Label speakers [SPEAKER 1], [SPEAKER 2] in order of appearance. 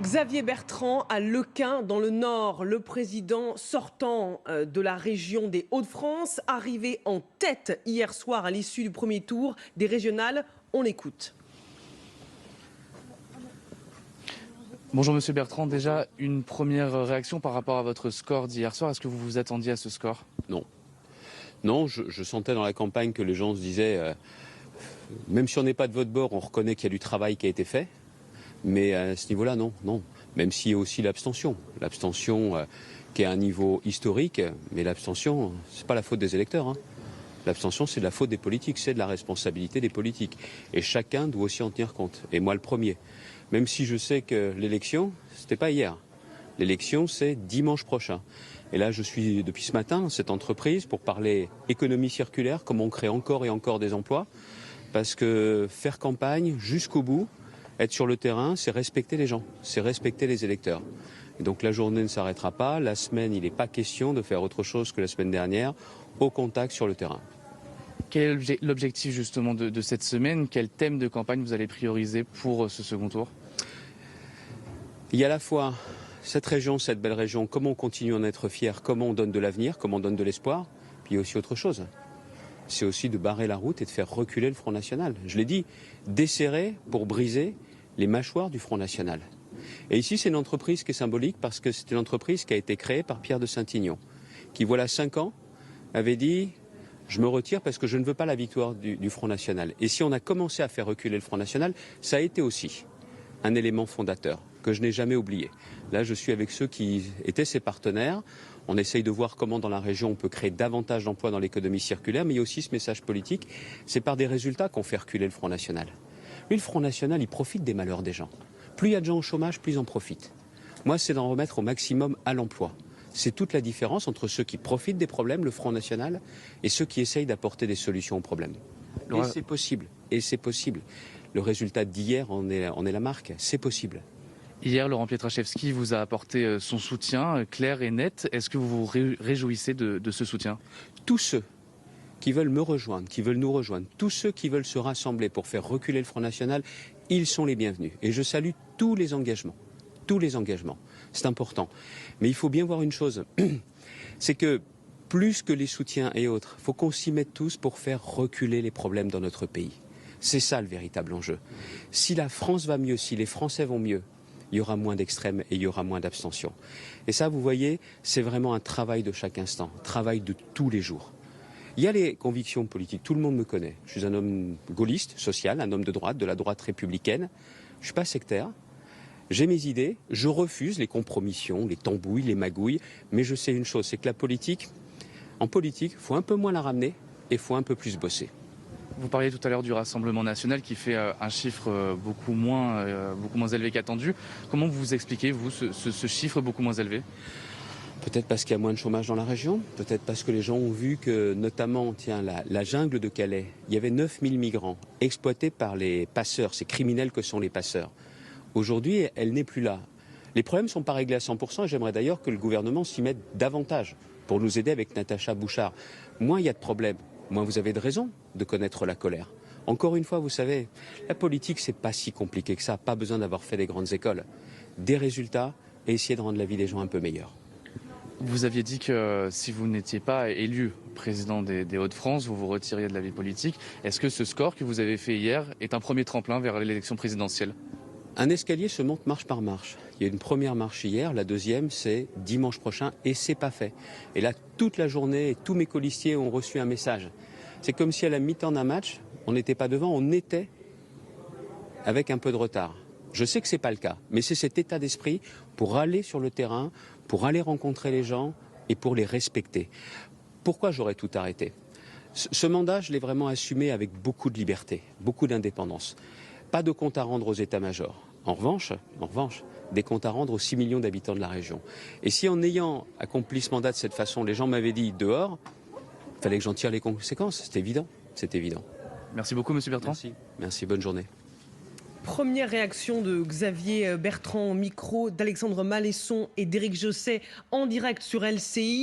[SPEAKER 1] Xavier Bertrand à Leuquin, dans le Nord, le président sortant de la région des Hauts-de-France, arrivé en tête hier soir à l'issue du premier tour des régionales. On l'écoute.
[SPEAKER 2] Bonjour Monsieur Bertrand, déjà une première réaction par rapport à votre score d'hier soir. Est-ce que vous vous attendiez à ce score?
[SPEAKER 3] Non. Non, je sentais dans la campagne que les gens se disaient, même si on n'est pas de votre bord, on reconnaît qu'il y a du travail qui a été fait. Mais à ce niveau-là, non. Même s'il y a aussi l'abstention. L'abstention qui est à un niveau historique, mais l'abstention, c'est pas la faute des électeurs. L'abstention, c'est de la faute des politiques, c'est de la responsabilité des politiques. Et chacun doit aussi en tenir compte. Et moi, le premier. Même si je sais que l'élection, c'était pas hier. L'élection, c'est dimanche prochain. Et là, je suis depuis ce matin dans cette entreprise pour parler économie circulaire, comment on crée encore et encore des emplois. Parce que faire campagne jusqu'au bout, être sur le terrain, c'est respecter les gens, c'est respecter les électeurs. Et donc la journée ne s'arrêtera pas. La semaine, il n'est pas question de faire autre chose que la semaine dernière, au contact sur le terrain.
[SPEAKER 2] Quel est l'objectif justement de cette semaine? Quel thème de campagne vous allez prioriser pour ce second tour?
[SPEAKER 3] Il y a à la fois cette région, cette belle région, comment on continue à en être fier, comment on donne de l'avenir, comment on donne de l'espoir. Puis il y a aussi autre chose. C'est aussi de barrer la route et de faire reculer le Front National. Je l'ai dit, desserrer pour briser les mâchoires du Front National. Et ici, c'est une entreprise qui est symbolique parce que c'est une entreprise qui a été créée par Pierre de Saint-Ignon, qui, voilà 5 ans, avait dit « je me retire parce que je ne veux pas la victoire du Front National ». Et si on a commencé à faire reculer le Front National, ça a été aussi un élément fondateur que je n'ai jamais oublié. Là, je suis avec ceux qui étaient ses partenaires. On essaye de voir comment dans la région on peut créer davantage d'emplois dans l'économie circulaire, mais il y a aussi ce message politique. C'est par des résultats qu'on fait reculer le Front National. Lui, le Front National, il profite des malheurs des gens. Plus il y a de gens au chômage, plus ils en profitent. Moi, c'est d'en remettre au maximum à l'emploi. C'est toute la différence entre ceux qui profitent des problèmes, le Front National, et ceux qui essayent d'apporter des solutions aux problèmes. Et c'est possible. Et c'est possible. Le résultat d'hier en est la marque. C'est possible.
[SPEAKER 2] Hier, Laurent Pietraszewski vous a apporté son soutien clair et net. Est-ce que vous vous réjouissez de ce soutien?
[SPEAKER 3] Tous ceux qui veulent me rejoindre, qui veulent nous rejoindre, tous ceux qui veulent se rassembler pour faire reculer le Front National, ils sont les bienvenus. Et je salue tous les engagements. Tous les engagements. C'est important. Mais il faut bien voir une chose. C'est que plus que les soutiens et autres, il faut qu'on s'y mette tous pour faire reculer les problèmes dans notre pays. C'est ça le véritable enjeu. Si la France va mieux, si les Français vont mieux, il y aura moins d'extrêmes et il y aura moins d'abstention. Et ça, vous voyez, c'est vraiment un travail de chaque instant, un travail de tous les jours. Il y a les convictions politiques, tout le monde me connaît. Je suis un homme gaulliste, social, un homme de droite, de la droite républicaine. Je ne suis pas sectaire. J'ai mes idées, je refuse les compromissions, les tambouilles, les magouilles. Mais je sais une chose, c'est que la politique, en politique, il faut un peu moins la ramener et il faut un peu plus bosser.
[SPEAKER 2] Vous parliez tout à l'heure du Rassemblement national qui fait un chiffre beaucoup moins élevé qu'attendu. Comment vous expliquez, vous, ce chiffre beaucoup moins élevé?
[SPEAKER 3] Peut-être parce qu'il y a moins de chômage dans la région, peut-être parce que les gens ont vu que, notamment, la jungle de Calais, il y avait 9000 migrants exploités par les passeurs, ces criminels que sont les passeurs. Aujourd'hui, elle n'est plus là. Les problèmes ne sont pas réglés à 100% et j'aimerais d'ailleurs que le gouvernement s'y mette davantage pour nous aider avec Natacha Bouchard. Moins il y a de problèmes, moins vous avez de raisons de connaître la colère. Encore une fois, vous savez, la politique, c'est pas si compliqué que ça, pas besoin d'avoir fait des grandes écoles. Des résultats et essayer de rendre la vie des gens un peu meilleure.
[SPEAKER 2] Vous aviez dit que si vous n'étiez pas élu président des Hauts-de-France, vous vous retiriez de la vie politique. Est-ce que ce score que vous avez fait hier est un premier tremplin vers l'élection présidentielle?
[SPEAKER 3] Un escalier se monte marche par marche. Il y a une première marche hier, la deuxième c'est dimanche prochain et c'est pas fait. Et là, toute la journée, tous mes colistiers ont reçu un message. C'est comme si à la mi-temps d'un match, on n'était pas devant, on était avec un peu de retard. Je sais que c'est pas le cas, mais c'est cet état d'esprit pour aller sur le terrain, pour aller rencontrer les gens et pour les respecter. Pourquoi j'aurais tout arrêté? Ce mandat, je l'ai vraiment assumé avec beaucoup de liberté, beaucoup d'indépendance. Pas de compte à rendre aux états-majors. En revanche, des comptes à rendre aux 6 millions d'habitants de la région. Et si en ayant accompli ce mandat de cette façon, les gens m'avaient dit dehors, il fallait que j'en tire les conséquences. C'est évident, c'est évident.
[SPEAKER 2] Merci beaucoup, Monsieur Bertrand.
[SPEAKER 3] Merci, bonne journée.
[SPEAKER 1] Première réaction de Xavier Bertrand au micro d'Alexandre Malesson et d'Éric Josset en direct sur LCI.